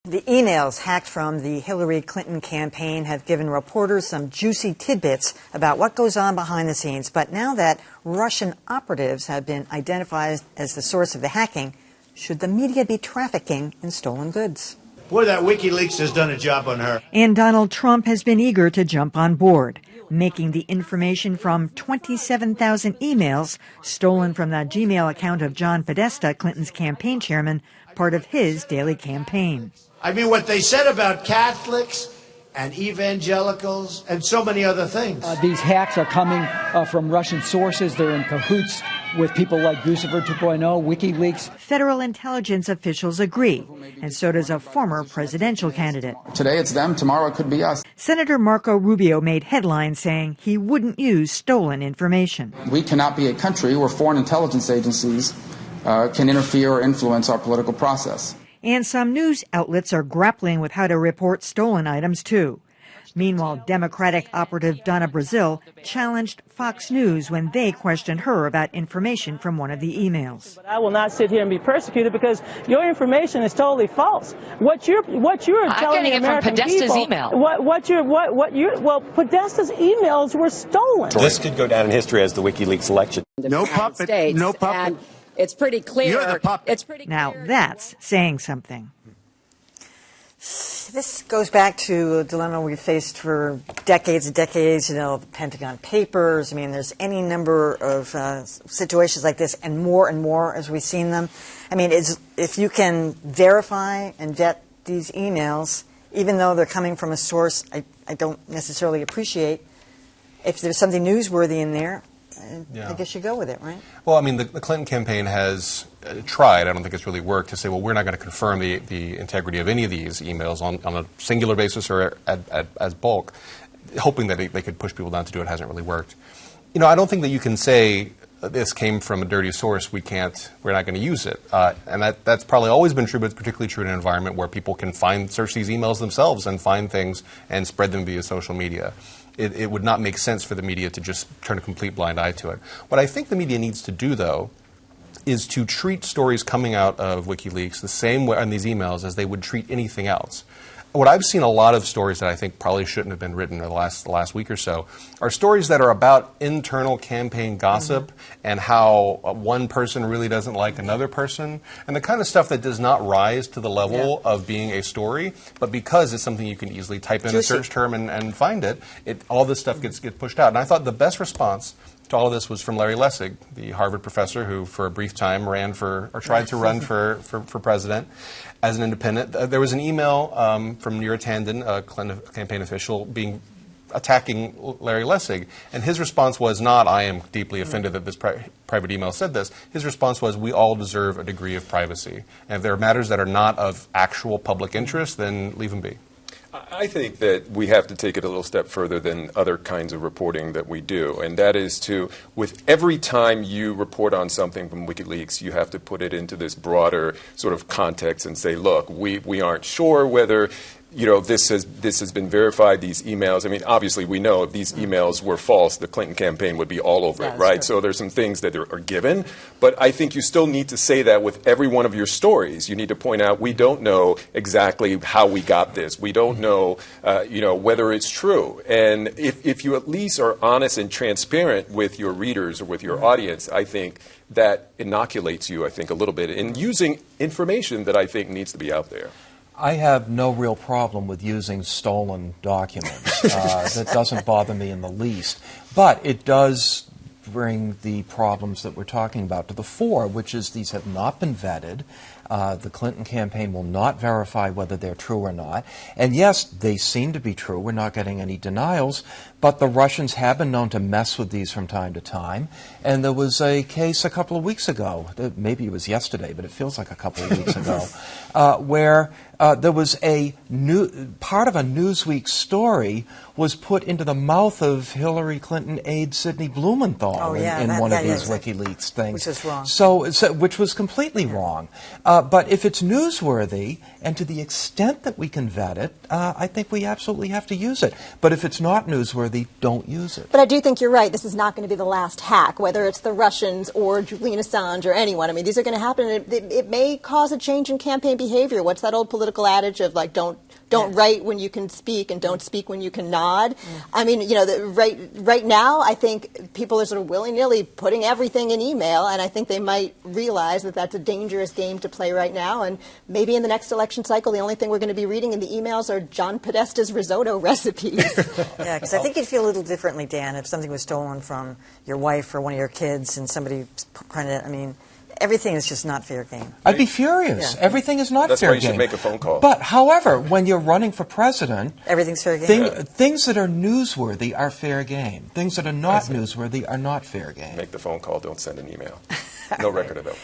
The emails hacked from the Hillary Clinton campaign have given reporters some juicy tidbits about what goes on behind the scenes. But now that Russian operatives have been identified as the source of the hacking, should the media be trafficking in stolen goods? Boy, that WikiLeaks has done a job on her. And Donald Trump has been eager to jump on board, making the information from 27,000 emails stolen from the Gmail account of John Podesta, Clinton's campaign chairman, part of his daily campaign. I mean, what they said about Catholics and evangelicals and so many other things. These hacks are coming from Russian sources. They're in cahoots with people like Lucifer 2.0, WikiLeaks. Federal intelligence officials agree, and so does a former presidential candidate. Today it's them, tomorrow it could be us. Senator Marco Rubio made headlines saying he wouldn't use stolen information. We cannot be a country where foreign intelligence agencies can interfere or influence our political process. And some news outlets are grappling with how to report stolen items, too. Meanwhile, Democratic operative Donna Brazil challenged Fox News when they questioned her about information from one of the emails. But I will not sit here and be persecuted because your information is totally false. What you're telling the American people, email. Well, Podesta's emails were stolen. This could go down in history as the WikiLeaks election. No puppet, no puppet. It's pretty clear. You're the puppet. It's pretty Now clear. that's saying something. This goes back to a dilemma we faced for decades and decades, the Pentagon Papers. I mean, there's any number of situations like this and more as we've seen them. I mean, if you can verify and vet these emails, even though they're coming from a source I don't necessarily appreciate, if there's something newsworthy in there, I guess you go with it, right? Well, I mean, the Clinton campaign has tried, I don't think it's really worked, to say, well, we're not going to confirm the integrity of any of these emails on a singular basis or as bulk, hoping that they could push people down to do it. Hasn't really worked. I don't think that you can say this came from a dirty source, we're not going to use it. And that's probably always been true, but it's particularly true in an environment where people can search these emails themselves and find things and spread them via social media. It would not make sense for the media to just turn a complete blind eye to it. What I think the media needs to do, though, is to treat stories coming out of WikiLeaks the same way on these emails as they would treat anything else. What I've seen a lot of stories that I think probably shouldn't have been written in the last week or so are stories that are about internal campaign gossip and how one person really doesn't like another person, and the kind of stuff that does not rise to the level of being a story, but because it's something you can easily type in a search term and find all this stuff gets pushed out. And I thought the best response to all of this was from Larry Lessig, the Harvard professor who for a brief time tried to run for president as an independent. There was an email from Neera Tanden, a Clinton campaign official, attacking Larry Lessig. And his response was not, I am deeply offended that this private email said this. His response was, we all deserve a degree of privacy. And if there are matters that are not of actual public interest, then leave them be. I think that we have to take it a little step further than other kinds of reporting that we do, and that is with every time you report on something from WikiLeaks, you have to put it into this broader sort of context and say, look, we aren't sure whether this has been verified, these emails. I mean, obviously, we know if these emails were false, the Clinton campaign would be all over it, right? True. So there's some things that are given. But I think you still need to say that with every one of your stories. You need to point out, we don't know exactly how we got this. We don't know, whether it's true. And if you at least are honest and transparent with your readers or with your audience, I think that inoculates you, a little bit in using information that I think needs to be out there. I have no real problem with using stolen documents. That doesn't bother me in the least. But it does bring the problems that we're talking about to the fore, which is these have not been vetted. The Clinton campaign will not verify whether they're true or not. And yes, they seem to be true. We're not getting any denials. But the Russians have been known to mess with these from time to time. And there was a case a couple of weeks ago, maybe it was yesterday, but it feels like a couple of weeks ago, where there was part of a Newsweek story was put into the mouth of Hillary Clinton aide Sidney Blumenthal in one of these WikiLeaks things. Which is wrong. Which was completely wrong. But if it's newsworthy, and to the extent that we can vet it, I think we absolutely have to use it. But if it's not newsworthy, don't use it. But I do think you're right. This is not going to be the last hack, whether it's the Russians or Julian Assange or anyone. I mean, these are going to happen. And it may cause a change in campaign behavior. What's that old political adage of, like, don't write when you can speak and don't speak when you can nod? I mean, you know, right now, I think people are sort of willy-nilly putting everything in email, and I think they might realize that that's a dangerous game to play right now. And maybe in the next election cycle, the only thing we're going to be reading in the emails are John Podesta's risotto recipes. Yeah, because I think you'd feel a little differently, Dan, if something was stolen from your wife or one of your kids and somebody printed it. I mean, everything is just not fair game. I'd be furious. Yeah. Everything is not That's fair game. That's why you game. should make a phone call. But, however, when you're running for president, everything's fair game. Things that are newsworthy are fair game. Things that are not newsworthy are not fair game. Make the phone call. Don't send an email. No record of that.